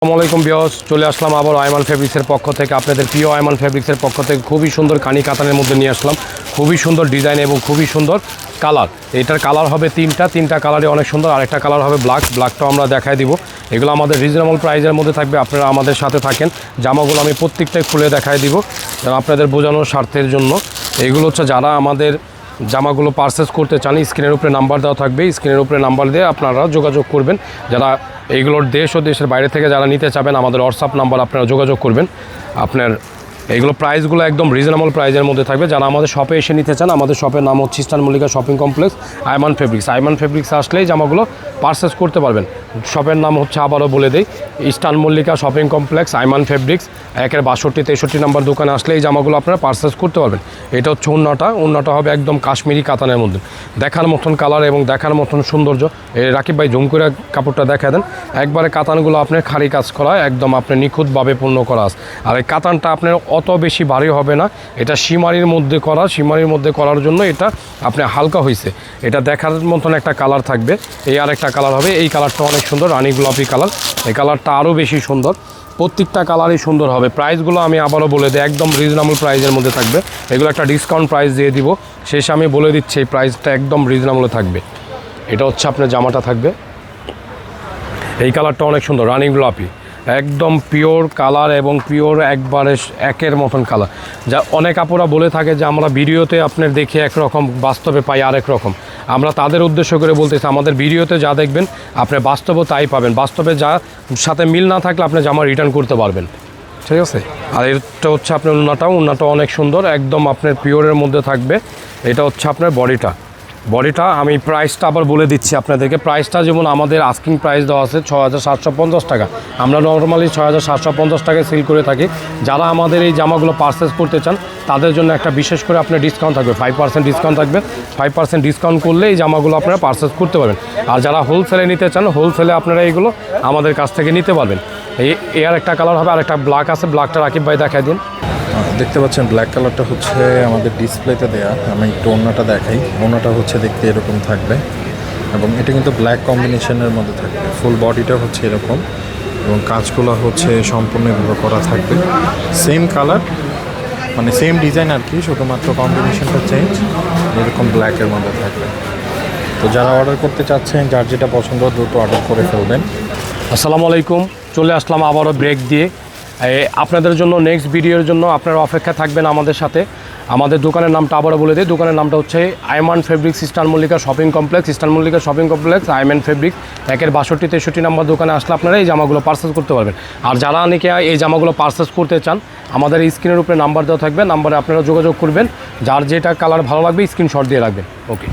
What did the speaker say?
আসসালামাইকুম ভিউয়ার্স, চলে আসলাম আবার আইমান ফেব্রিক্সের পক্ষ থেকে। আপনাদের প্রিয় আইমান ফেব্রিক্সের পক্ষ থেকে খুবই সুন্দর কানি কাতানের মধ্যে নিয়ে আসলাম। খুবই সুন্দর ডিজাইন এবং খুবই সুন্দর কালার। এটার কালার হবে তিনটা কালারে অনেক সুন্দর। আরেকটা কালার হবে ব্ল্যাকটাও আমরা দেখাই দিব। এগুলো আমাদের রিজনেবল প্রাইসের মধ্যে থাকবে। আপনারা আমাদের সাথে থাকেন। জামাগুলো আমি প্রত্যেকটাই খুলে দেখাই দিব আপনাদের বোঝানোর স্বার্থের জন্য। এগুলো হচ্ছে যারা আমাদের জামাগুলো পারচেস করতে চান, স্ক্রিনের উপরে নাম্বার দেওয়া থাকবে। স্ক্রিনের উপরে নাম্বার দিয়ে আপনারা যোগাযোগ করবেন। যারা এইগুলোর দেশ ও দেশের বাইরে থেকে যারা নিতে চাবেন, আমাদের হোয়াটসঅ্যাপ নাম্বার আপনারা যোগাযোগ করবেন। আপনার এইগুলো প্রাইসগুলো একদম রিজনেবল প্রাইসের মধ্যে থাকবে। যারা আমাদের শপে এসে নিতে চান, আমাদের শপের নাম হচ্ছে Eastern Mallika Shopping Complex Aiman Fabrics. Aiman Fabrics আসলেই জামাগুলো পারচেস করতে পারবেন। শপের নাম হচ্ছে, আবারও বলে দিই, Eastern Mallika Shopping Complex Aiman Fabrics 62-63 নম্বর দোকানে আসলে এই জামাগুলো আপনারা পারচেস করতে পারবেন। এটা হচ্ছে ওন্নাটা হবে একদম কাশ্মীরি কাতানের মধ্যে, দেখার মতন কালার এবং দেখার মতন সৌন্দর্য। রাকিব ভাই জুম করে কাপড়টা দেখা দেন। একবারে কাতানগুলো আপনার খাড়ি কাজ করা, একদম আপনার নিখুঁতভাবে পূর্ণ করা আছে। আর এই কাতানটা আপনার অত বেশি ভারী হবে না। এটা সীমারির মধ্যে করা, সীমারির মধ্যে করার জন্য এটা আপনার হালকা হয়েছে। এটা দেখার মতন একটা কালার থাকবে। এই আরেকটা কালার হবে, এই কালারটা অনেক সুন্দর, রানী গোলাপি কালার। এই কালারটা আরও বেশি সুন্দর। প্রত্যেকটা কালারই সুন্দর হবে। প্রাইসগুলো আমি আবারও বলে দিই, একদম রিজনেবল প্রাইসের মধ্যে থাকবে। এগুলো একটা ডিসকাউন্ট প্রাইস দিয়ে দিব। শেষে আমি বলে দিচ্ছি এই প্রাইসটা একদম রিজনেবলে থাকবে। এটা হচ্ছে আপনার জামাটা থাকবে। এই কালারটা অনেক সুন্দর, রানী গোলাপি, একদম পিওর কালার এবং পিওর একবারে একের মতন কালার। যা অনেক আপুরা বলে থাকে যে আমরা ভিডিওতে আপনার দেখে একরকম, বাস্তবে পাই আরেক রকম। আমরা তাদের উদ্দেশ্য করে বলতেছি, আমাদের ভিডিওতে যা দেখবেন আপনি বাস্তবে তাই পাবেন। বাস্তবে যা সাথে মিল না থাকলে আপনি জামা রিটার্ন করতে পারবেন, ঠিক আছে। আর এটা হচ্ছে আপনার উন্নাটাও অনেক সুন্দর, একদম আপনার পিওরের মধ্যে থাকবে। এটা হচ্ছে আপনার বডিটা আমি প্রাইসটা আবার বলে দিচ্ছি আপনাদেরকে। প্রাইসটা যেমন আমাদের আস্কিং প্রাইস দেওয়া আছে 6750 টাকা। আমরা নর্মালি 6750 টাকায় সেল করে থাকি। যারা আমাদের এই জামাগুলো পারচেস করতে চান তাদের জন্য একটা বিশেষ করে আপনার ডিসকাউন্ট থাকবে, 5% ডিসকাউন্ট থাকবে। 5% ডিসকাউন্ট করলে এই জামাগুলো আপনারা পারচেস করতে পারবেন। আর যারা হোলসেলে নিতে চান, হোলসেলে আপনারা এইগুলো আমাদের কাছ থেকে নিতে পারবেন। এর একটা কালার হবে, আর একটা ব্ল্যাক আছে। ব্ল্যাকটা রাকিব ভাই দেখাই দিন। দেখতে পাচ্ছেন ব্ল্যাক কালারটা হচ্ছে আমাদের ডিসপ্লেতে দেয়া। আমি একটু ওড়নাটা দেখাই। ওড়নাটা হচ্ছে দেখতে এরকম থাকবে এবং এটা কিন্তু ব্ল্যাক কম্বিনেশনের মধ্যে থাকবে। ফুল বডিটা হচ্ছে এরকম এবং কাজগুলো হচ্ছে সম্পূর্ণভাবে করা থাকবে। সেম কালার, মানে সেম ডিজাইন আর কি, শুধুমাত্র কম্বিনেশনটা চেঞ্জ। এরকম ব্ল্যাকের মধ্যে থাকবে। তো যারা অর্ডার করতে চাচ্ছেন, যার যেটা পছন্দ দ্রুত অর্ডার করে ফেলবেন। আসসালামু আলাইকুম, চলে আসলাম আবারও ব্রেক দিয়ে। আপনাদের জন্য নেক্সট ভিডিওর জন্য আপনারা অপেক্ষা থাকবেন আমাদের সাথে। আমাদের দোকানের নামটা আবারও বলে দিই। দোকানের নামটা হচ্ছে Aiman Fabrics Eastern Mallika Shopping Complex. Eastern Mallika Shopping Complex Aiman Fabrics 62-63 নম্বর দোকানে আসলে আপনারা এই জামাগুলো পারচেস করতে পারবেন। আর যারা অনেকে এই জামাগুলো পারচেস করতে চান, আমাদের স্ক্রিনের উপরে নাম্বার দেওয়া থাকবে। নাম্বারে আপনারা যোগাযোগ করবেন। যার যেটা কালার ভালো লাগবে স্ক্রিনশট দিয়ে রাখবেন। ওকে।